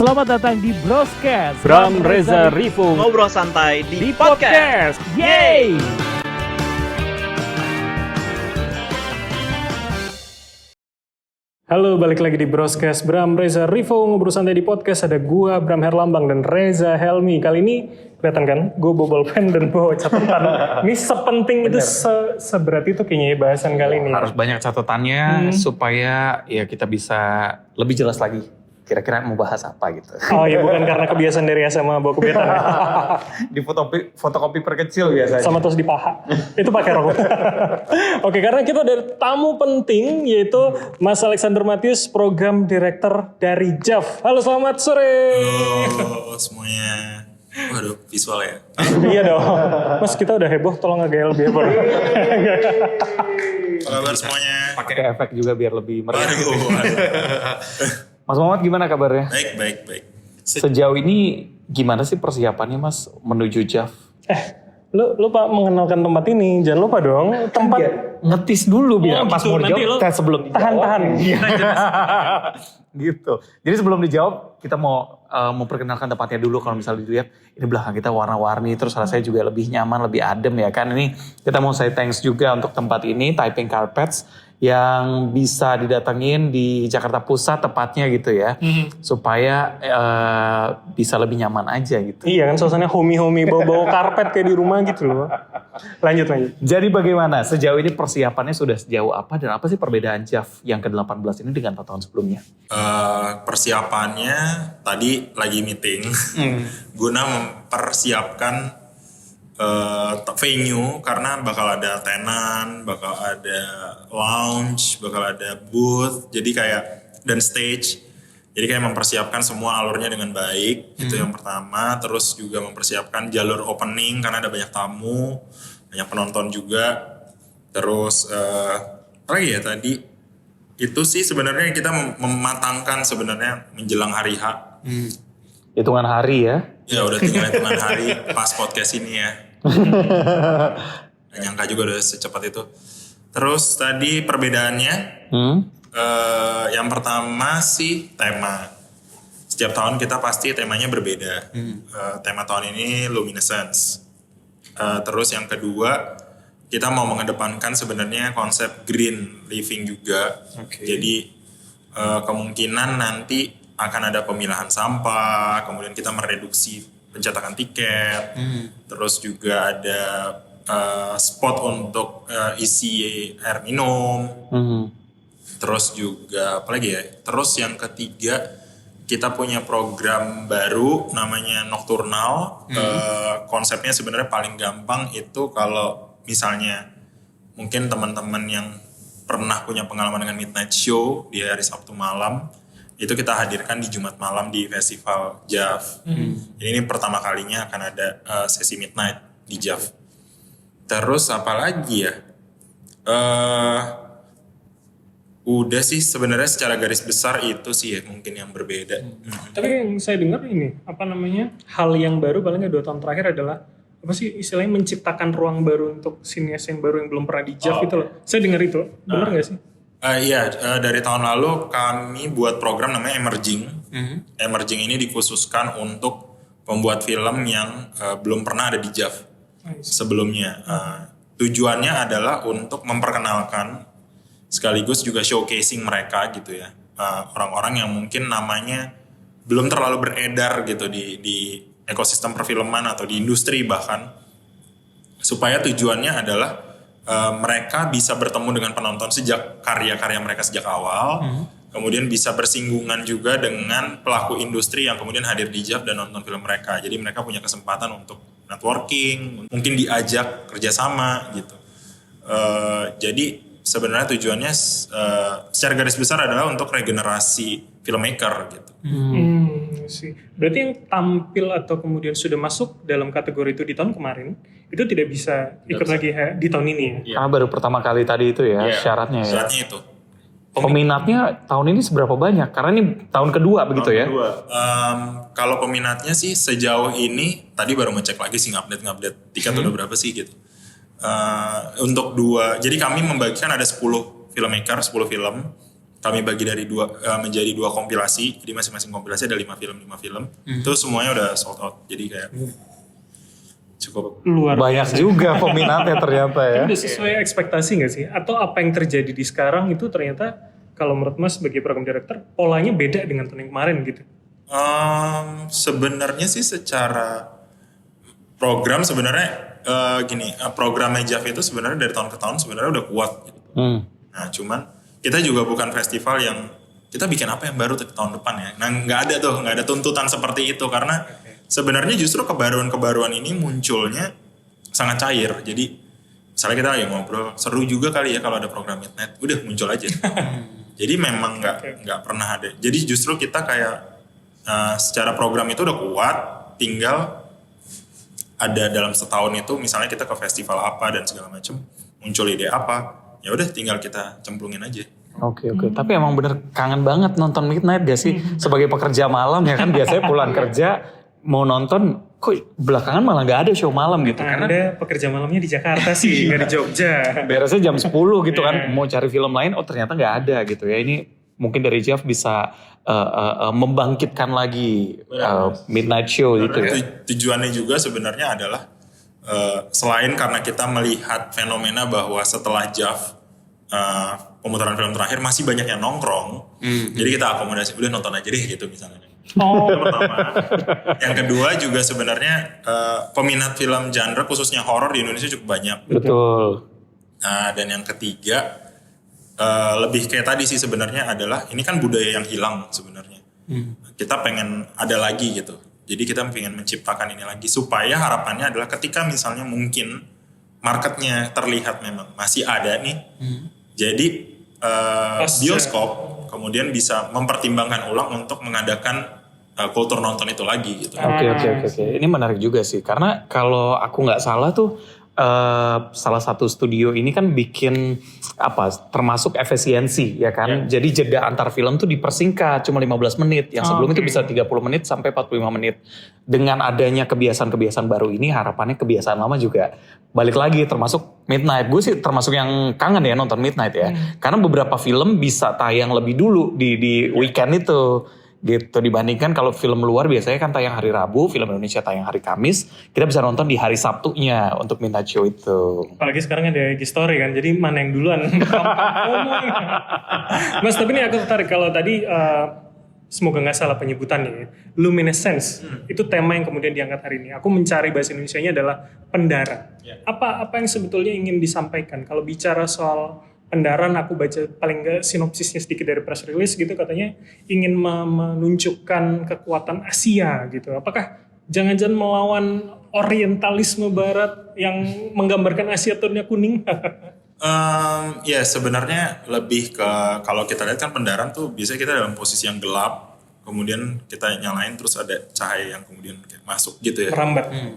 Selamat datang di Broscast. Bram Reza Rivo ngobrol santai di di podcast. Yeay! Halo, balik lagi di Broscast. Bram Reza Rivo ngobrol santai di podcast. Ada gua Bram Herlambang dan Reza Helmi. Kali ini kelihatan kan, gue bawa bolpen dan bawa catatan. Ini sepenting itu, seberat itu kayaknya bahasan kali ini. Harus banyak catatannya supaya ya kita bisa lebih jelas lagi. Kira-kira mau bahas apa gitu. Oh iya, bukan karena kebiasaan dari SMA bawa kebiasaan ya. Di fotokopi perkecil biasanya. Sama terus di paha. Itu pakai rokok. Oke, karena kita ada tamu penting yaitu Mas Alexander Matius, Program Director dari JAV. Halo, selamat sore. Halo semuanya. Waduh, visual ya. Iya dong. Mas, kita udah heboh, tolong agak lebih heboh. Apa kabar semuanya? Pakai efek juga biar lebih meriah. Waduh. Mas Muhammad gimana kabarnya? Baik. Sejauh ini gimana sih persiapannya Mas menuju JAV? Lu lupa mengenalkan tempat ini, jangan lupa dong. Tempat Ngetis dulu biar pas gitu, mau nanti dijawab. lo Sebelum dijawab. tahan. Gitu. Jadi sebelum dijawab kita mau memperkenalkan tempatnya dulu. Kalau misalnya dilihat ini belakang kita warna-warni, terus rasanya juga lebih nyaman, lebih adem ya kan. Ini kita mau say thanks juga untuk tempat ini, Taiping Carpets, yang bisa didatengin di Jakarta Pusat tepatnya gitu ya, supaya bisa lebih nyaman aja gitu. Iya kan, suasananya homey bawa karpet kayak di rumah gitu loh. Lanjut. Jadi bagaimana sejauh ini persiapannya sudah sejauh apa dan apa sih perbedaan JAV yang ke-18 ini dengan tahun sebelumnya? Persiapannya tadi lagi meeting guna mempersiapkan venue karena bakal ada tenan, bakal ada lounge, bakal ada booth, jadi kayak dan stage. Jadi kayak mempersiapkan semua alurnya dengan baik, itu yang pertama. Terus juga mempersiapkan jalur opening karena ada banyak tamu, banyak penonton juga. Terus apa lagi ya tadi? Itu sih sebenarnya kita mematangkan sebenarnya menjelang hari H. Hitungan hari ya? Ya udah tinggal hitungan hari pas podcast ini ya. Gak nyangka juga udah secepat itu. Terus tadi perbedaannya, yang pertama sih tema. Setiap tahun kita pasti temanya berbeda. Tema tahun ini luminescence. Terus yang kedua, kita mau mengedepankan sebenarnya konsep green living juga. Jadi kemungkinan nanti akan ada pemilahan sampah, kemudian kita mereduksi pencetakan tiket, terus juga ada spot untuk isi air minum, terus juga apa lagi ya? Terus yang ketiga kita punya program baru namanya Nocturnal. Konsepnya sebenarnya paling gampang itu kalau misalnya mungkin teman-teman yang pernah punya pengalaman dengan midnight show di hari Sabtu malam, itu kita hadirkan di Jumat malam di festival JAV. Jadi ini pertama kalinya akan ada sesi midnight di JAV. Terus apa lagi ya? Udah sih sebenarnya secara garis besar itu sih ya mungkin yang berbeda. Tapi yang saya dengar ini, hal yang baru paling 2 tahun terakhir adalah apa sih istilahnya menciptakan ruang baru untuk sinias yang baru yang belum pernah di JAV itu loh. Saya dengar itu, benar nggak sih? Iya, dari tahun lalu kami buat program namanya Emerging. Emerging ini dikhususkan untuk pembuat film yang belum pernah ada di JAV sebelumnya. Tujuannya adalah untuk memperkenalkan sekaligus juga showcasing mereka gitu ya. Orang-orang yang mungkin namanya belum terlalu beredar gitu di ekosistem perfilman atau di industri bahkan. Supaya tujuannya adalah mereka bisa bertemu dengan penonton sejak karya-karya mereka sejak awal, kemudian bisa bersinggungan juga dengan pelaku industri yang kemudian hadir di JAV dan nonton film mereka. Jadi mereka punya kesempatan untuk networking, mungkin diajak kerjasama gitu. Jadi sebenarnya tujuannya secara garis besar adalah untuk regenerasi filmmaker gitu. Sih. Berarti yang tampil atau kemudian sudah masuk dalam kategori itu di tahun kemarin itu tidak bisa ikut lagi di tahun ini ya? Karena baru pertama kali tadi itu ya syaratnya ya. Syaratnya itu. Peminatnya tahun ini seberapa banyak? Karena ini tahun kedua begitu ya? Kalau peminatnya sih sejauh ini tadi baru ngecek lagi sih ngupdate tiket udah berapa sih gitu. Untuk jadi kami membagikan ada 10 filmmaker, 10 film kami bagi dari menjadi 2 kompilasi. Jadi masing-masing kompilasi ada 5 film. Itu semuanya udah sold out. Jadi kayak cukup Luar Banyak juga peminatnya ternyata ya. Udah sesuai ekspektasi nggak sih? Atau apa yang terjadi di sekarang itu ternyata kalau menurut Mas sebagai program director polanya beda dengan tahun yang kemarin gitu? Sebenarnya sih secara program sebenarnya programnya JAV itu sebenarnya dari tahun ke tahun sebenarnya udah kuat. Gitu. Nah cuman kita juga bukan festival yang kita bikin apa yang baru tahun depan ya. Nah nggak ada tuntutan seperti itu karena sebenarnya justru kebaruan-kebaruan ini munculnya sangat cair. Jadi misalnya kita lagi ngobrol, seru juga kali ya kalau ada program Midnight, udah muncul aja. Jadi memang nggak pernah ada. Jadi justru kita kayak secara program itu udah kuat, tinggal ada dalam setahun itu misalnya kita ke festival apa dan segala macam muncul ide apa. Ya udah tinggal kita cemplungin aja. Oke. Tapi emang bener kangen banget nonton Midnight gak sih? Sebagai pekerja malam ya kan biasanya pulang kerja mau nonton, kok belakangan malah gak ada show malam gitu. Karena Anda pekerja malamnya di Jakarta sih, nggak di Jogja. beresnya jam 10 gitu kan. Mau cari film lain, oh ternyata gak ada gitu ya. Ini mungkin dari Jeff bisa membangkitkan lagi Midnight Show gitu ya. Tujuannya juga sebenarnya adalah selain karena kita melihat fenomena bahwa setelah JAV pemutaran film terakhir masih banyak yang nongkrong, jadi kita akomodasi udah nonton aja deh gitu misalnya. Yang pertama. Yang kedua juga sebenarnya peminat film genre khususnya horor di Indonesia cukup banyak. Betul. Dan yang ketiga lebih kayak tadi sih sebenarnya adalah ini kan budaya yang hilang sebenarnya. Kita pengen ada lagi gitu. Jadi kita pengen menciptakan ini lagi supaya harapannya adalah ketika misalnya mungkin marketnya terlihat memang masih ada nih. Jadi bioskop kemudian bisa mempertimbangkan ulang untuk mengadakan kultur nonton itu lagi gitu. Oke. Ini menarik juga sih karena kalau aku nggak salah tuh salah satu studio ini kan bikin termasuk efisiensi ya kan. Jadi jeda antar film tuh dipersingkat cuma 15 menit. Yang sebelum itu bisa 30 menit sampai 45 menit. Dengan adanya kebiasaan-kebiasaan baru ini harapannya kebiasaan lama juga balik lagi termasuk Midnight. Gue sih termasuk yang kangen ya nonton Midnight ya. Karena beberapa film bisa tayang lebih dulu di weekend itu. Gitu dibandingkan kalau film luar biasanya kan tayang hari Rabu, film Indonesia tayang hari Kamis, kita bisa nonton di hari Sabtunya untuk Midnight Show itu. Apalagi sekarang ada IG Story kan, jadi mana yang duluan? Mas, tapi ini aku tertarik kalau tadi semoga nggak salah penyebutannya, luminescence itu tema yang kemudian diangkat hari ini. Aku mencari bahasa Indonesianya adalah pendara. Apa yang sebetulnya ingin disampaikan? Kalau bicara soal pendaran, aku baca paling nggak sinopsisnya sedikit dari press release gitu, katanya ingin menunjukkan kekuatan Asia gitu. Apakah jangan-jangan melawan orientalisme Barat yang menggambarkan Asia turunnya kuning? Ya sebenarnya lebih ke kalau kita lihat kan pendaran tuh biasanya kita dalam posisi yang gelap, kemudian kita nyalain terus ada cahaya yang kemudian kayak masuk gitu ya,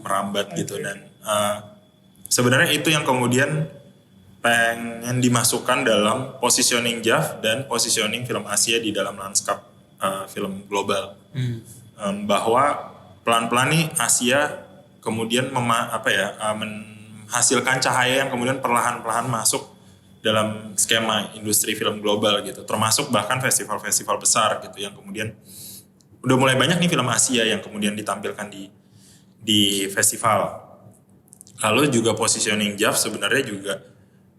merambat gitu dan sebenarnya itu yang kemudian pengen dimasukkan dalam positioning JAV dan positioning film Asia di dalam lanskap film global. Bahwa pelan-pelan nih Asia kemudian menghasilkan cahaya yang kemudian perlahan-lahan masuk dalam skema industri film global gitu. Termasuk bahkan festival-festival besar gitu yang kemudian udah mulai banyak nih film Asia yang kemudian ditampilkan di festival. Lalu juga positioning JAV sebenarnya juga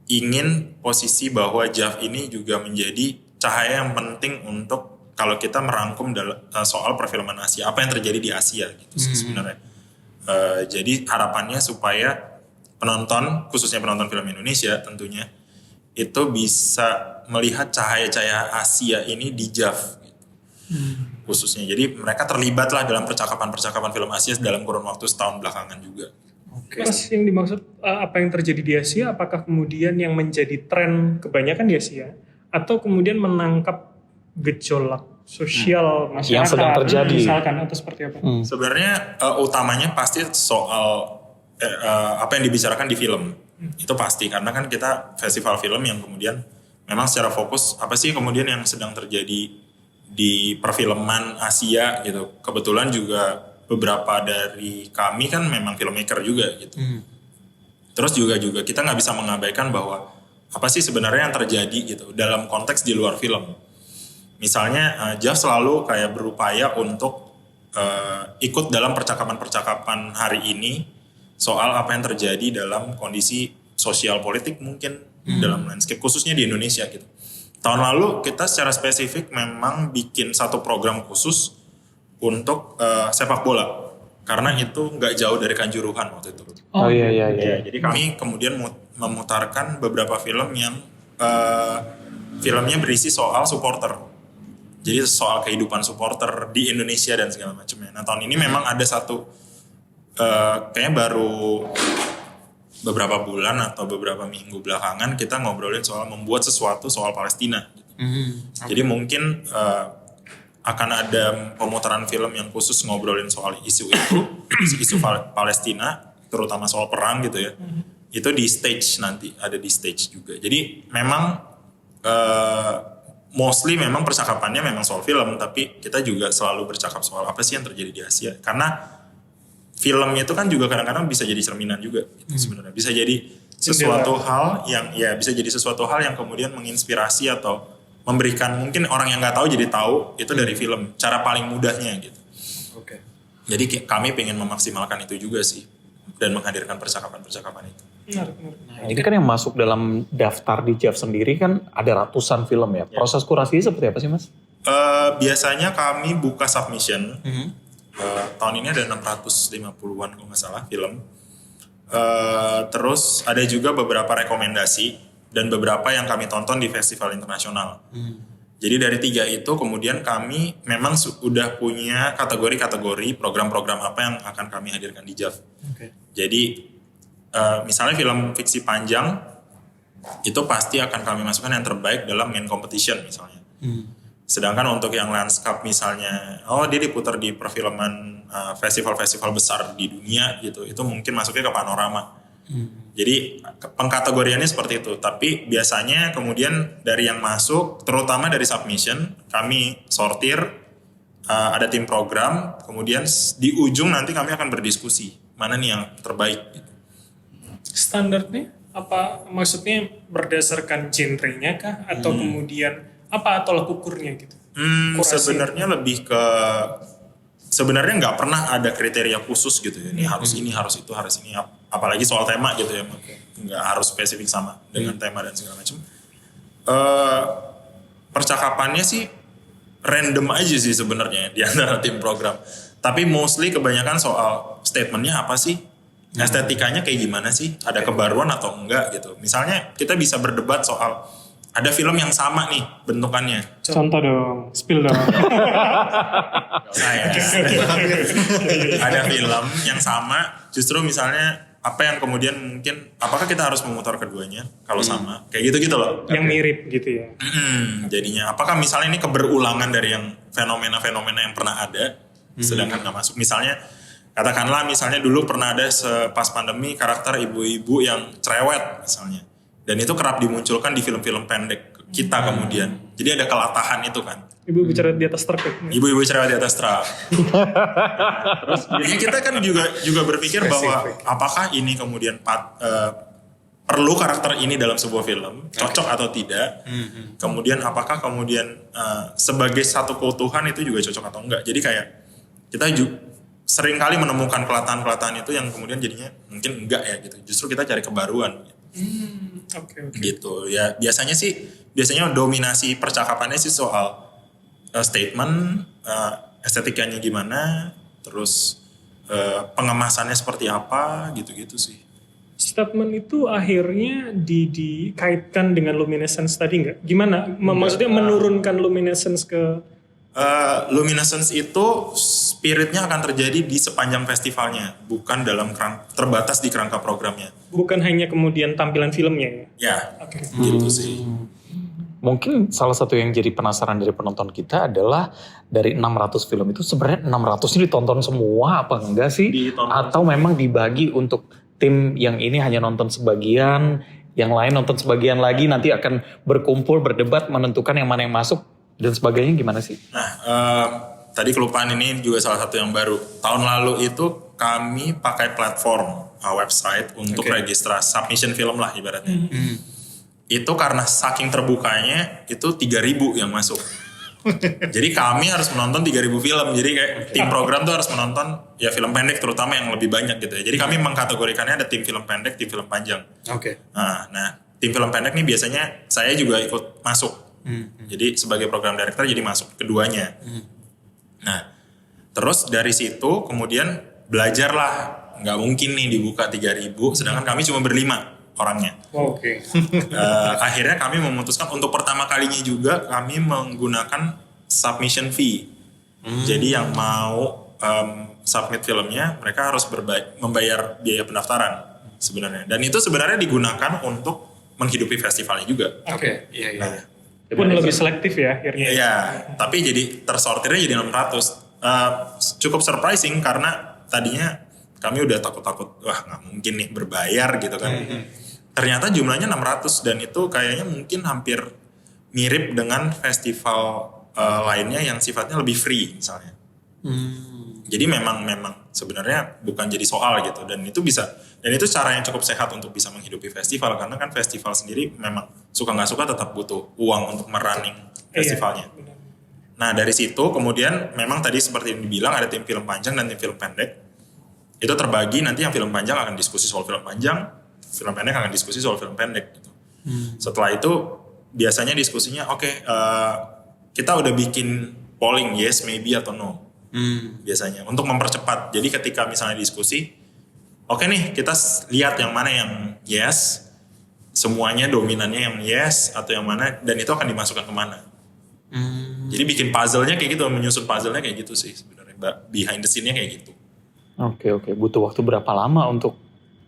ingin posisi bahwa JAV ini juga menjadi cahaya yang penting untuk kalau kita merangkum soal perfilman Asia, apa yang terjadi di Asia gitu sih sebenarnya. Jadi harapannya supaya penonton, khususnya penonton film Indonesia tentunya, itu bisa melihat cahaya-cahaya Asia ini di JAV gitu. Khususnya. Jadi mereka terlibatlah dalam percakapan-percakapan film Asia dalam kurun waktu setahun belakangan juga. Mas, yang dimaksud apa yang terjadi di Asia, apakah kemudian yang menjadi tren kebanyakan di Asia, atau kemudian menangkap gejolak sosial masyarakat yang sedang terjadi misalkan, atau seperti apa? Sebenarnya utamanya pasti soal apa yang dibicarakan di film. Itu pasti karena kan kita festival film yang kemudian memang secara fokus apa sih kemudian yang sedang terjadi di perfilman Asia gitu. Kebetulan juga beberapa dari kami kan memang filmmaker juga gitu. Terus juga kita nggak bisa mengabaikan bahwa apa sih sebenarnya yang terjadi gitu dalam konteks di luar film. Misalnya Jeff selalu kayak berupaya untuk ikut dalam percakapan-percakapan hari ini soal apa yang terjadi dalam kondisi sosial politik mungkin dalam landscape khususnya di Indonesia gitu. Tahun lalu kita secara spesifik memang bikin satu program khusus untuk sepak bola karena itu nggak jauh dari Kanjuruhan waktu itu. Oh iya. Jadi kami kemudian memutarkan beberapa film yang filmnya berisi soal supporter. Jadi soal kehidupan supporter di Indonesia dan segala macamnya. Nah tahun ini memang ada satu kayaknya baru beberapa bulan atau beberapa minggu belakangan kita ngobrolin soal membuat sesuatu soal Palestina. Jadi mungkin akan ada pemutaran film yang khusus ngobrolin soal isu itu, isu Palestina, terutama soal perang gitu ya. Itu di stage nanti, ada di stage juga. Jadi memang mostly memang percakapannya memang soal film, tapi kita juga selalu bercakap soal apa sih yang terjadi di Asia. Karena film itu kan juga kadang-kadang bisa jadi cerminan juga gitu sebenarnya. Bisa jadi sesuatu hal yang bisa jadi sesuatu hal yang kemudian menginspirasi atau memberikan mungkin orang yang nggak tahu jadi tahu itu dari film. Cara paling mudahnya gitu. Oke. Jadi kami pengen memaksimalkan itu juga sih dan menghadirkan percakapan-percakapan itu. Nah, ini kan yang masuk dalam daftar di Jeff sendiri kan ada ratusan film ya. Proses kurasinya seperti apa sih Mas? Biasanya kami buka submission. Tahun ini ada 650-an kalau nggak salah film. Terus ada juga beberapa rekomendasi dan beberapa yang kami tonton di festival internasional. Jadi dari 3 itu kemudian kami memang sudah punya kategori-kategori program-program apa yang akan kami hadirkan di JAV. Jadi misalnya film fiksi panjang itu pasti akan kami masukkan yang terbaik dalam main competition misalnya. Sedangkan untuk yang landscape misalnya, dia diputar di perfilman festival-festival besar di dunia gitu, itu mungkin masuknya ke panorama. Jadi pengkategoriannya seperti itu. Tapi biasanya kemudian dari yang masuk, terutama dari submission, kami sortir, ada tim program, kemudian di ujung nanti kami akan berdiskusi mana nih yang terbaik. Gitu. Standarnya apa? Maksudnya berdasarkan genrenya kah? Atau kemudian apa tolak ukurnya gitu? Sebenarnya lebih ke sebenarnya nggak pernah ada kriteria khusus gitu ya. Ini harus ini, harus itu, harus ini. Apalagi soal tema gitu ya. Nggak harus spesifik sama dengan tema dan segala macam. Percakapannya sih random aja sih sebenarnya di antara tim program. Tapi mostly kebanyakan soal statementnya apa sih? Estetikanya kayak gimana sih? Ada kebaruan atau enggak gitu. Misalnya kita bisa berdebat soal ada film yang sama nih bentukannya. Contoh dong, spill dong. Ada film yang sama, justru misalnya apa yang kemudian mungkin, apakah kita harus memutar keduanya kalau sama? Kayak gitu-gitu loh. Yang mirip gitu ya. Jadinya, apakah misalnya ini keberulangan dari yang fenomena-fenomena yang pernah ada, sedangkan nggak masuk. Misalnya, katakanlah misalnya dulu pernah ada pas pandemi karakter ibu-ibu yang cerewet misalnya. Dan itu kerap dimunculkan di film-film pendek kita kemudian. Jadi ada kelatahan itu kan. Ibu bicara di atas truk ya? Ibu-ibu cerewet di atas truk. Terus jadi kita kan juga berpikir bahwa apakah ini kemudian perlu karakter ini dalam sebuah film, cocok atau tidak. Kemudian apakah kemudian sebagai satu keutuhan itu juga cocok atau enggak. Jadi kayak kita sering kali menemukan kelatahan-kelatahan itu yang kemudian jadinya mungkin enggak ya gitu. Justru kita cari kebaruan. Okay. Gitu ya, biasanya dominasi percakapannya sih soal statement, estetikanya gimana, terus pengemasannya seperti apa, gitu-gitu sih. Statement itu akhirnya dikaitkan dengan luminescence tadi nggak? Gimana? Maksudnya menurunkan luminescence ke? Luminescence itu spiritnya akan terjadi di sepanjang festivalnya, bukan dalam terbatas di kerangka programnya. Bukan hanya kemudian tampilan filmnya ya? Ya, gitu sih. Mungkin salah satu yang jadi penasaran dari penonton kita adalah dari 600 film itu sebenarnya 600 ini ditonton semua apa enggak sih? Atau memang dibagi untuk tim yang ini hanya nonton sebagian, yang lain nonton sebagian lagi, nanti akan berkumpul, berdebat, menentukan yang mana yang masuk dan sebagainya, gimana sih? Nah, tadi kelupaan ini juga salah satu yang baru. Tahun lalu itu kami pakai platform website untuk registrasi submission film lah ibaratnya. Itu karena saking terbukanya itu 3.000 yang masuk. Jadi kami harus menonton 3.000 film. Jadi kayak tim program tuh harus menonton ya film pendek terutama yang lebih banyak gitu ya. Jadi kami mengkategorikannya ada tim film pendek, tim film panjang. Oke. Nah, tim film pendek nih biasanya saya juga ikut masuk. Jadi sebagai program director jadi masuk keduanya. Nah, terus dari situ kemudian belajarlah. Nggak mungkin nih dibuka 3.000, sedangkan kami cuma berlima orangnya. Oke. Akhirnya kami memutuskan untuk pertama kalinya juga kami menggunakan submission fee. Jadi yang mau submit filmnya mereka harus membayar biaya pendaftaran sebenarnya. Dan itu sebenarnya digunakan untuk menghidupi festivalnya juga. Oke. Iya. Nah, Pun lebih selektif ya akhirnya. iya, tapi jadi tersortirnya jadi 600. Cukup surprising karena tadinya kami udah takut-takut, wah nggak mungkin nih berbayar gitu kan. Ternyata jumlahnya 600 dan itu kayaknya mungkin hampir mirip dengan festival lainnya yang sifatnya lebih free misalnya. Jadi memang sebenarnya bukan jadi soal gitu dan itu cara yang cukup sehat untuk bisa menghidupi festival karena kan festival sendiri memang suka nggak suka tetap butuh uang untuk merunning festivalnya. Nah dari situ kemudian memang tadi seperti yang dibilang ada tim film panjang dan tim film pendek. Itu terbagi nanti yang film panjang akan diskusi soal film panjang, film pendek akan diskusi soal film pendek gitu. Setelah itu biasanya diskusinya kita udah bikin polling yes, maybe atau no. Biasanya untuk mempercepat. Jadi ketika misalnya diskusi, oke nih kita lihat yang mana yang yes, semuanya dominannya yang yes atau yang mana dan itu akan dimasukkan kemana. Jadi bikin puzzle-nya kayak gitu, menyusun puzzle-nya kayak gitu sih sebenarnya. Behind the scene-nya kayak gitu. Oke. Butuh waktu berapa lama untuk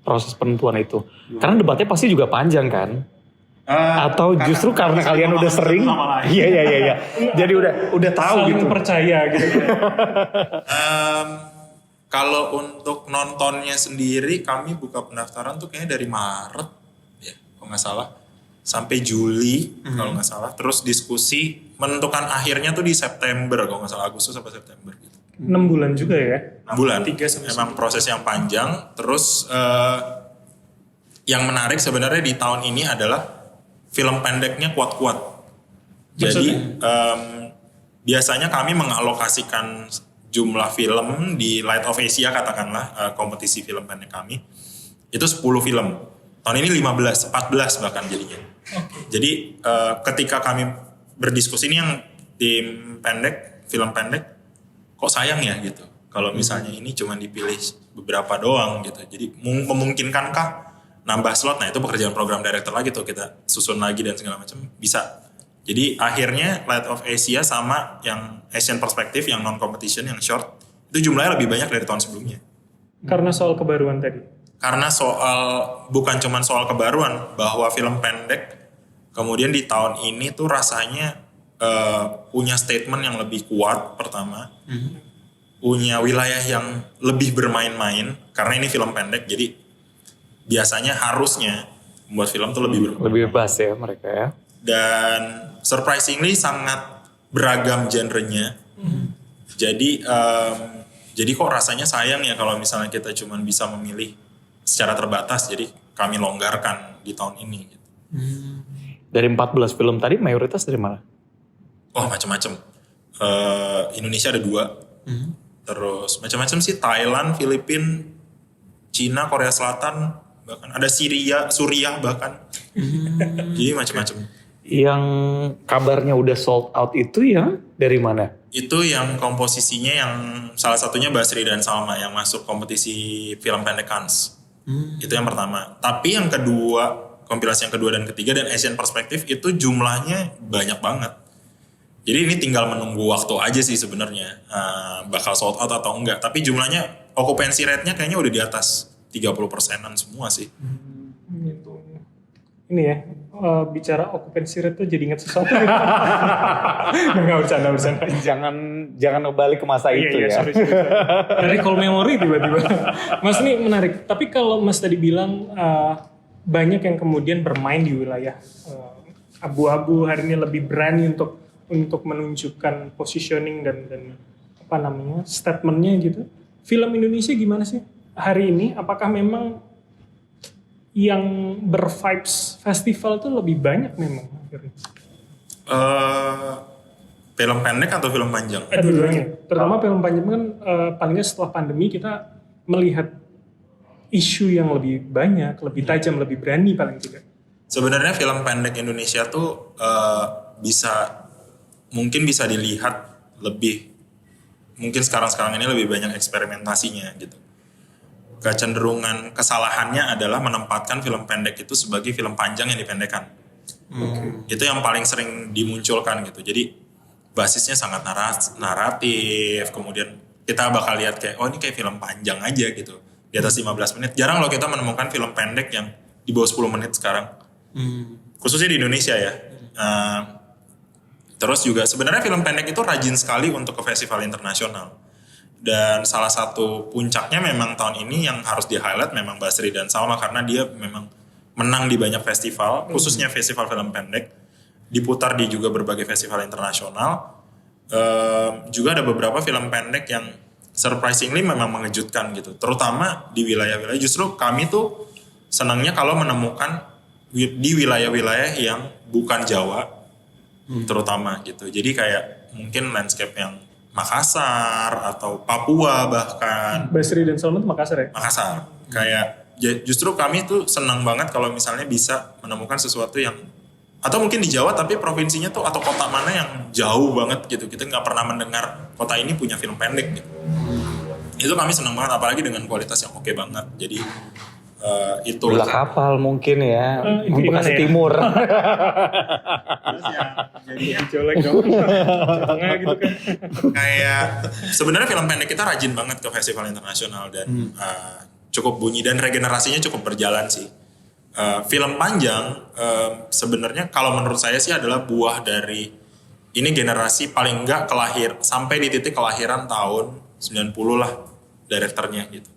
proses penentuan itu? Karena debatnya pasti juga panjang kan? Atau justru karena kalian udah sering? Iya. Jadi udah tahu Saling gitu. percaya gitu. Kalau untuk nontonnya sendiri kami buka pendaftaran tuh kayaknya dari Maret ya kalau nggak salah sampai Juli kalau nggak salah. Terus diskusi menentukan akhirnya tuh di September kalau nggak salah, Agustus sampai September gitu. 6 bulan juga ya. 6 bulan. 3 sampai Emang proses yang panjang. Terus yang menarik sebenarnya di tahun ini adalah film pendeknya kuat-kuat. Jadi biasanya kami mengalokasikan jumlah film di Light of Asia katakanlah kompetisi film pendek kami itu 10 film. Tahun ini 15, 14 bahkan jadinya. Jadi ketika kami berdiskusi ini yang tim pendek, film pendek kok sayang ya gitu. Kalau misalnya ini cuma dipilih beberapa doang gitu. Jadi memungkinkankah nambah slot? Nah itu pekerjaan program director lagi tuh kita susun lagi dan segala macam bisa. Jadi akhirnya Light of Asia sama yang Asian Perspective yang non competition yang short itu jumlahnya lebih banyak dari tahun sebelumnya. Karena soal kebaruan tadi. Karena bukan cuma soal kebaruan bahwa film pendek kemudian di tahun ini tuh rasanya punya statement yang lebih kuat pertama, punya wilayah yang lebih bermain-main karena ini film pendek jadi biasanya harusnya membuat film tuh lebih bebas ya mereka ya. Dan surprisingly sangat beragam genrenya. Jadi kok rasanya sayang ya kalau misalnya kita cuma bisa memilih secara terbatas. Jadi kami longgarkan di tahun ini. Gitu. Dari 14 film tadi mayoritas dari mana? Wah macam-macam. Indonesia ada 2. Terus macam-macam sih Thailand, Filipina, Cina, Korea Selatan, bahkan ada Suriah bahkan. Jadi macam-macam. Yang kabarnya udah sold out itu ya dari mana? Itu yang komposisinya yang salah satunya Basri dan Salma yang masuk kompetisi film pendek Cannes. Itu yang pertama. Tapi yang kedua, kompilasi yang kedua dan ketiga dan Asian Perspective itu jumlahnya banyak banget. Jadi ini tinggal menunggu waktu aja sih sebenarnya bakal sold out atau enggak. Tapi jumlahnya occupancy rate-nya kayaknya udah di atas 30%-an semua sih. Gitu. Ini ya, bicara occupancy rate tuh jadi ingat sesuatu. Nggak bercanda. Jangan balik ke masa itu Iya, ya. sorry. Recall memory tiba-tiba. Mas ini menarik. Tapi kalau Mas tadi bilang banyak yang kemudian bermain di wilayah abu-abu hari ini lebih berani untuk menunjukkan positioning dan apa namanya statementnya gitu. Film Indonesia gimana sih hari ini? Apakah memang yang bervibes festival tuh lebih banyak memang akhirnya? Film pendek atau film panjang? Dua-duanya. Terutama film panjang kan paling nggak setelah pandemi kita melihat isu yang lebih banyak, lebih tajam, lebih berani paling tidak. Sebenarnya film pendek Indonesia tuh mungkin bisa dilihat lebih, mungkin sekarang ini lebih banyak eksperimentasinya gitu. Kecenderungan kesalahannya adalah menempatkan film pendek itu sebagai film panjang yang dipendekkan. Itu yang paling sering dimunculkan gitu. Jadi basisnya sangat naratif, kemudian kita bakal lihat kayak, oh ini kayak film panjang aja gitu. Di atas 15 menit. Jarang loh kita menemukan film pendek yang di bawah 10 menit sekarang. Khususnya di Indonesia ya. Terus juga sebenarnya film pendek itu rajin sekali untuk ke festival internasional. Dan salah satu puncaknya memang tahun ini yang harus di-highlight memang Basri dan Salma, karena dia memang menang di banyak festival, khususnya festival film pendek. Diputar di juga berbagai festival internasional. Juga ada beberapa film pendek yang surprisingly memang mengejutkan gitu. Terutama di wilayah-wilayah, justru kami tuh senangnya kalau menemukan di wilayah-wilayah yang bukan Jawa, terutama gitu. Jadi kayak mungkin landscape yang Makassar atau Papua bahkan. Basri dan Salman itu Makassar ya? Makassar. Kayak justru kami tuh senang banget kalau misalnya bisa menemukan sesuatu yang, atau mungkin di Jawa tapi provinsinya tuh atau kota mana yang jauh banget gitu. Kita nggak pernah mendengar kota ini punya film pendek gitu. Itu kami senang banget, apalagi dengan kualitas yang oke banget. Jadi itu Bola kapal mungkin ya, ya? Bekasi Timur. Jadi colek dong. Tengah gitu kan. Kayak sebenarnya film pendek kita rajin banget ke festival internasional dan cukup bunyi dan regenerasinya cukup berjalan sih. Film panjang sebenarnya kalau menurut saya sih adalah buah dari ini generasi paling enggak sampai di titik kelahiran tahun 90 lah direkturnya gitu.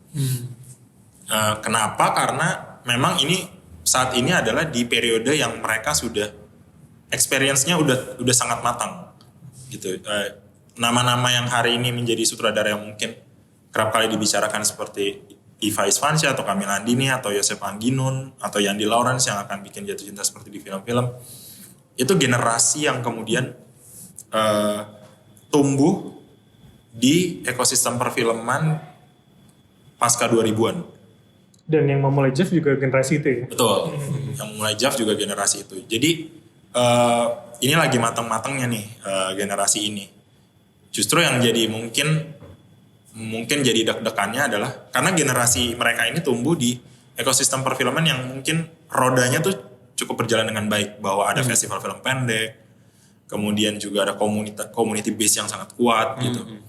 Kenapa? Karena memang ini saat ini adalah di periode yang mereka sudah experience-nya udah sangat matang gitu. Nama-nama yang hari ini menjadi sutradara yang mungkin kerap kali dibicarakan seperti Diva Isvansya atau Kamila Andini atau Yosef Angginun atau Yandi Lawrence yang akan bikin Jatuh Cinta seperti di film-film, itu generasi yang kemudian tumbuh di ekosistem perfilman pasca 2000-an. Dan yang memulai Jeff juga generasi itu ya? Betul, yang mulai Jav juga generasi itu. Jadi ini lagi matang-matangnya nih generasi ini. Justru yang jadi mungkin jadi deg-degannya adalah karena generasi mereka ini tumbuh di ekosistem perfilman yang mungkin rodanya tuh cukup berjalan dengan baik. Bahwa ada festival film pendek, kemudian juga ada community base yang sangat kuat gitu.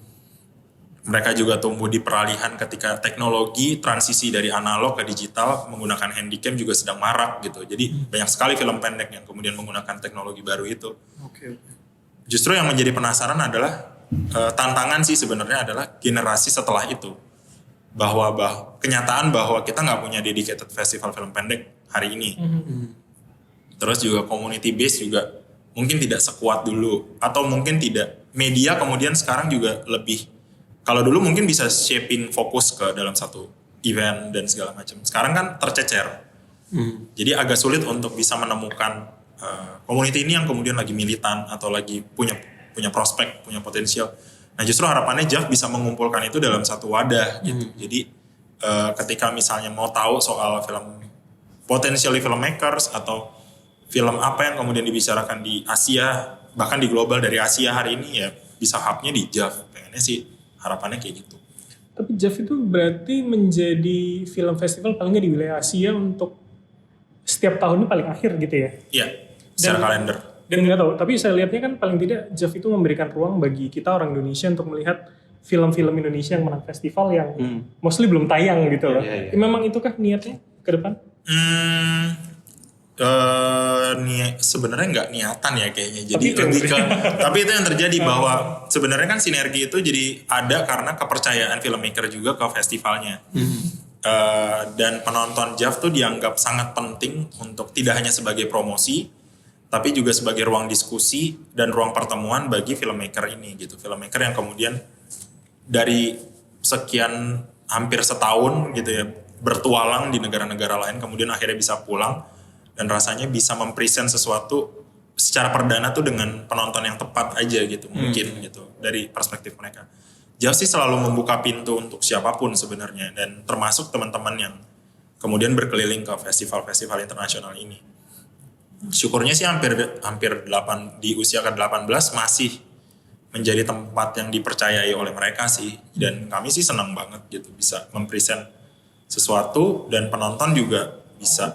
Mereka juga tumbuh di peralihan ketika teknologi transisi dari analog ke digital menggunakan handycam juga sedang marak gitu. Jadi banyak sekali film pendek yang kemudian menggunakan teknologi baru itu. Oke. Justru yang menjadi penasaran adalah tantangan sih sebenarnya adalah generasi setelah itu. Bahwa kenyataan bahwa kita nggak punya dedicated festival film pendek hari ini. Terus juga community base juga mungkin tidak sekuat dulu. Atau mungkin tidak. Media kemudian sekarang juga lebih, kalau dulu mungkin bisa shaping fokus ke dalam satu event dan segala macam. Sekarang kan tercecer. Jadi agak sulit untuk bisa menemukan community ini yang kemudian lagi militan atau lagi punya prospek, punya potensial. Nah justru harapannya Jav bisa mengumpulkan itu dalam satu wadah gitu. Jadi ketika misalnya mau tahu soal film potentially filmmakers atau film apa yang kemudian dibicarakan di Asia, bahkan di global dari Asia hari ini ya bisa hubnya di Jav. Pengennya sih harapannya kayak gitu. Tapi Jav itu berarti menjadi film festival paling nggak di wilayah Asia untuk setiap tahunnya paling akhir gitu ya? Iya, secara kalender. Dan nggak tahu, tapi saya lihatnya kan paling tidak Jav itu memberikan ruang bagi kita orang Indonesia untuk melihat film-film Indonesia yang menang festival yang mostly belum tayang gitu loh. Memang itukah niatnya ke depan? Sebenarnya nggak niatan ya kayaknya. Jadi lebih ke, tapi itu yang terjadi bahwa sebenarnya kan sinergi itu jadi ada karena kepercayaan filmmaker juga ke festivalnya. Dan penonton Jav tuh dianggap sangat penting untuk tidak hanya sebagai promosi, tapi juga sebagai ruang diskusi dan ruang pertemuan bagi filmmaker ini gitu. Filmmaker yang kemudian dari sekian hampir setahun gitu ya bertualang di negara-negara lain, kemudian akhirnya bisa pulang dan rasanya bisa mempresent sesuatu secara perdana tuh dengan penonton yang tepat aja gitu mungkin gitu dari perspektif mereka. JAV sih selalu membuka pintu untuk siapapun sebenarnya dan termasuk teman-teman yang kemudian berkeliling ke festival-festival internasional ini. Syukurnya sih hampir 8 di usia ke-18 masih menjadi tempat yang dipercayai oleh mereka sih, dan kami sih senang banget gitu bisa mempresent sesuatu dan penonton juga bisa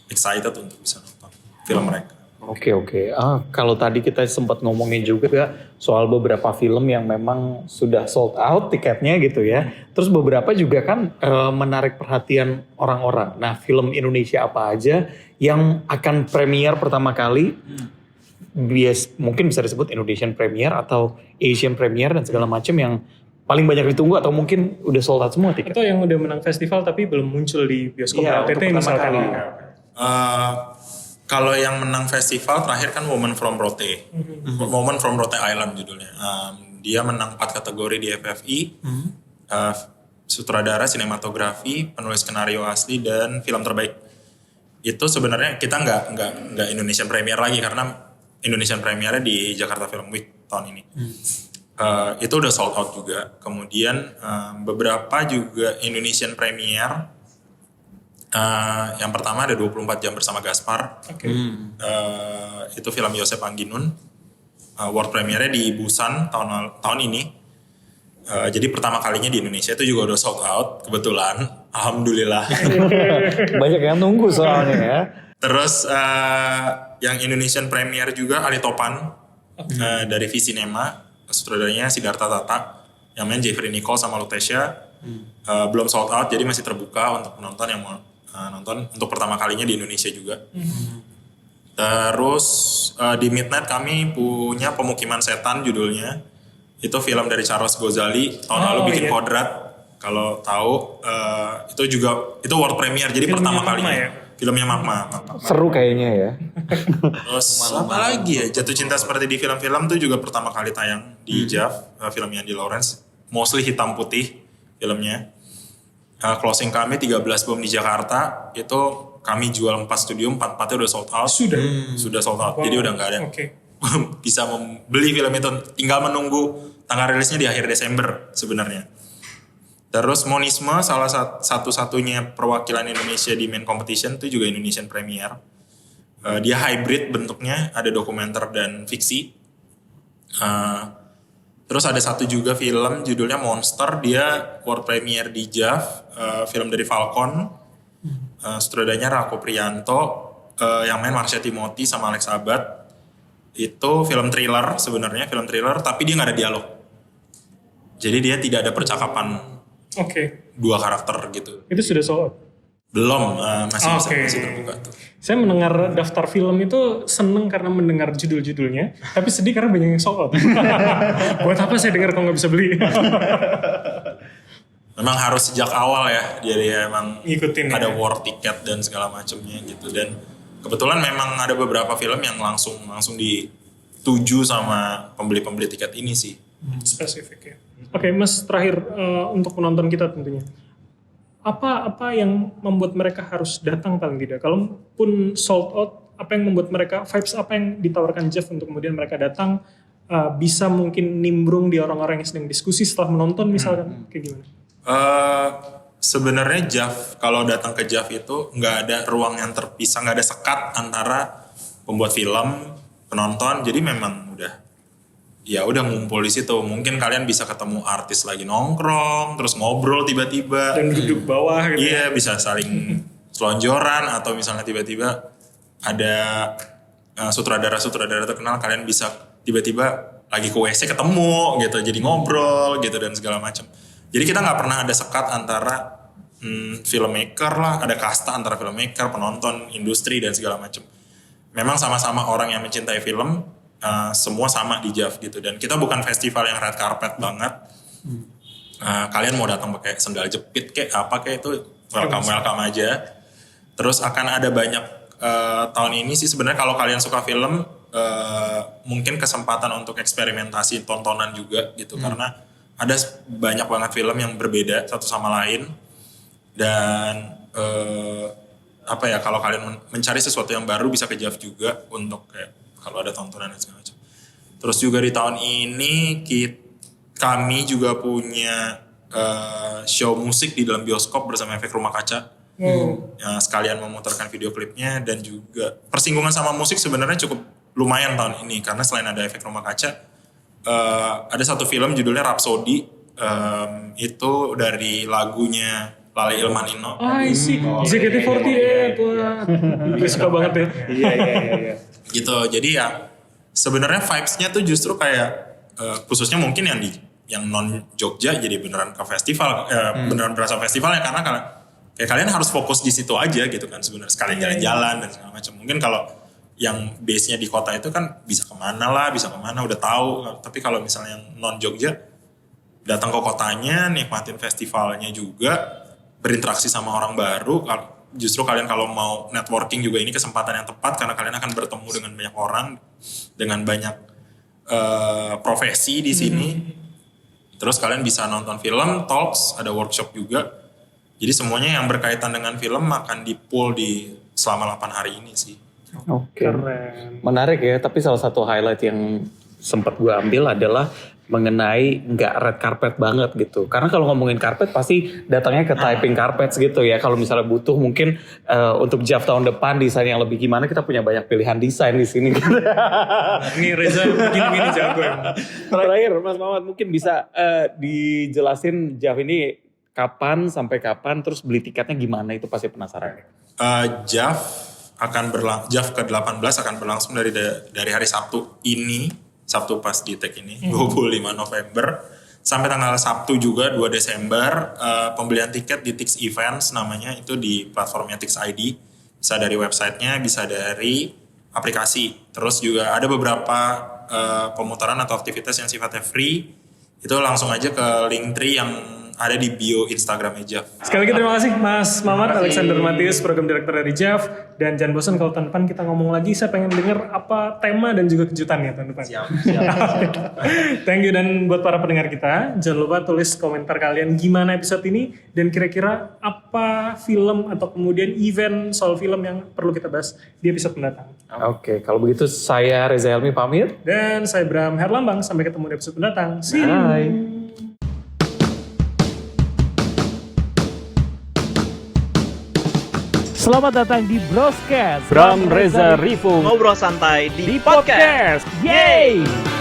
excited untuk bisa nonton film mereka. Oke. Kalau tadi kita sempat ngomongin juga soal beberapa film yang memang sudah sold out tiketnya gitu ya. Terus beberapa juga kan menarik perhatian orang-orang. Nah, film Indonesia apa aja yang akan premier pertama kali? Mungkin bisa disebut Indonesian Premier atau Asian Premier dan segala macam yang paling banyak ditunggu atau mungkin udah sold out semua tiket. Atau yang udah menang festival tapi belum muncul di bioskop Iya, OTT untuk pertama misalkan. kali. Kalau yang menang festival terakhir kan Woman from Rote, Woman from Rote Island judulnya. Dia menang 4 kategori di FFI, sutradara, sinematografi, penulis skenario asli dan film terbaik. Itu sebenarnya kita nggak Indonesian Premier lagi karena Indonesian Premiernya di Jakarta Film Week tahun ini. Itu udah sold out juga. Kemudian beberapa juga Indonesian Premier. Yang pertama ada 24 jam bersama Gaspar. Itu film Yosep Angginun. World premiere di Busan tahun ini. Jadi pertama kalinya di Indonesia itu juga udah sold out kebetulan. Alhamdulillah. Banyak yang nunggu soalnya ya. Terus yang Indonesian premiere juga Ali Topan dari Visinema, sutradaranya Siddhartha Tata, yang main Jeffrey Nicole sama Lutetia. Belum sold out jadi masih terbuka untuk penonton yang mau nonton untuk pertama kalinya di Indonesia juga. Terus di Midnight kami punya Pemukiman Setan judulnya. Itu film dari Charles Ghazali tahun lalu bikin Kodrat. Kalau tahu itu juga itu world premiere jadi Filmnya pertama Magma kalinya. ya? Filmnya Magma. Seru kayaknya ya. Terus apa lagi ya? Jatuh Cinta Seperti di Film-film itu juga pertama kali tayang di JAV, filmnya Andy Lawrence. Mostly hitam putih filmnya. Closing kami 13 bom di Jakarta itu kami jual 4 studio, 4-4-nya udah sold out. Sudah sold out. Jadi udah nggak ada. Bisa membeli film itu, tinggal menunggu tanggal rilisnya di akhir Desember sebenarnya. Terus Monisme, salah satu-satunya perwakilan Indonesia di main competition itu juga Indonesian Premiere. Dia hybrid bentuknya, ada dokumenter dan fiksi. Terus ada satu juga film judulnya Monster, dia world premiere di JAV, film dari Falcon. Sutradaranya Rako Priyanto, yang main Marsha Timothy sama Alex Abad. Itu film thriller sebenarnya, film thriller tapi dia nggak ada dialog. Jadi dia tidak ada percakapan dua karakter gitu. Itu sudah sold out? Belum, masih terbuka tuh. Saya mendengar daftar film itu seneng karena mendengar judul-judulnya, tapi sedih karena banyak yang sold out. Buat apa saya dengar kalau nggak bisa beli? Memang harus sejak awal ya, jadi emang ngikutin ada war tiket dan segala macamnya gitu. Dan kebetulan memang ada beberapa film yang langsung dituju sama pembeli-pembeli tiket ini sih. Spesifik ya. Oke, Mas, terakhir untuk penonton kita tentunya. Apa yang membuat mereka harus datang paling tidak? Kalaupun sold out, apa yang membuat mereka, vibes apa yang ditawarkan Jeff untuk kemudian mereka datang, bisa mungkin nimbrung di orang-orang yang sedang diskusi setelah menonton misalkan, kayak gimana? Sebenarnya JAV, kalau datang ke JAV itu nggak ada ruang yang terpisah, nggak ada sekat antara pembuat film, penonton, jadi memang udah ngumpul di situ. Mungkin kalian bisa ketemu artis lagi nongkrong, terus ngobrol tiba-tiba. Dan duduk bawah gitu. Iya, bisa saling selonjoran atau misalnya tiba-tiba ada sutradara-sutradara terkenal, kalian bisa tiba-tiba lagi ke WC ketemu gitu, jadi ngobrol gitu dan segala macam. Jadi kita nggak pernah ada sekat antara filmmaker lah, ada kasta antara filmmaker, penonton, industri dan segala macam. Memang sama-sama orang yang mencintai film, semua sama di JAV gitu. Dan kita bukan festival yang red carpet banget. Kalian mau datang pakai sendal jepit kayak apa kayak itu welcome aja. Terus akan ada banyak tahun ini sih sebenarnya kalau kalian suka film, mungkin kesempatan untuk eksperimentasi tontonan juga gitu, karena ada banyak banget film yang berbeda satu sama lain. Dan kalau kalian mencari sesuatu yang baru bisa ke JAV juga untuk kayak kalau ada tontonan dan segala macam. Terus juga di tahun ini kami juga punya show musik di dalam bioskop bersama Efek Rumah Kaca. Yang sekalian memutarkan video klipnya, dan juga persinggungan sama musik sebenarnya cukup lumayan tahun ini karena selain ada Efek Rumah Kaca, ada satu film judulnya Rhapsody, itu dari lagunya Lale Ilmanino. I see. JKT48. Wah. Gue suka banget ya. Iya. Gitu. Jadi ya sebenarnya vibes-nya tuh justru kayak khususnya mungkin yang non Jogja jadi beneran ke festival, beneran berasa festivalnya karena kayak kalian harus fokus di situ aja gitu kan sebenarnya, sekalian jalan-jalan dan segala macam. Mungkin kalau yang base-nya di kota itu kan bisa kemana udah tahu. Tapi kalau misalnya yang non Jogja datang ke kotanya, nikmatin festivalnya juga, berinteraksi sama orang baru. Justru kalian kalau mau networking juga ini kesempatan yang tepat karena kalian akan bertemu dengan banyak orang, dengan banyak profesi di sini. Terus kalian bisa nonton film, talks, ada workshop juga. Jadi semuanya yang berkaitan dengan film akan di-pool selama 8 hari ini sih. Oke. Keren. Menarik ya, tapi salah satu highlight yang sempat gue ambil adalah mengenai nggak red carpet banget gitu. Karena kalau ngomongin karpet pasti datangnya ke typing carpets gitu ya. Kalau misalnya butuh mungkin untuk Jav tahun depan desain yang lebih gimana, kita punya banyak pilihan desain di sini. Ini Reza gini jago ya. Terakhir Mas Mamat mungkin bisa dijelasin Jav ini kapan sampai kapan, terus beli tiketnya gimana, itu pasti penasaran. Jav ke-18 akan berlangsung dari hari Sabtu ini. Sabtu pas di tag ini 25 November sampai tanggal Sabtu juga 2 Desember. Pembelian tiket di Tix Events namanya, itu di platformnya Tix ID, bisa dari websitenya, bisa dari aplikasi. Terus juga ada beberapa pemutaran atau aktivitas yang sifatnya free, itu langsung aja ke Linktree yang ada di bio Instagramnya Jav. Sekali lagi terima kasih Mas Mamat Alexander Matius, program direktur dari Jav. Dan jangan bosan kalau tahun depan kita ngomong lagi, saya pengen denger apa tema dan juga kejutannya tahun depan. Siap. Thank you, dan buat para pendengar kita, jangan lupa tulis komentar kalian gimana episode ini, dan kira-kira apa film atau kemudian event soal film yang perlu kita bahas di episode mendatang. Oke, kalau begitu saya Reza Helmi pamit. Dan saya Bram Herlambang, sampai ketemu di episode mendatang. See you! Bye. Selamat datang di Broscast. Bram, Reza, Rivo. Ngobrol santai di Di podcast. Yeay!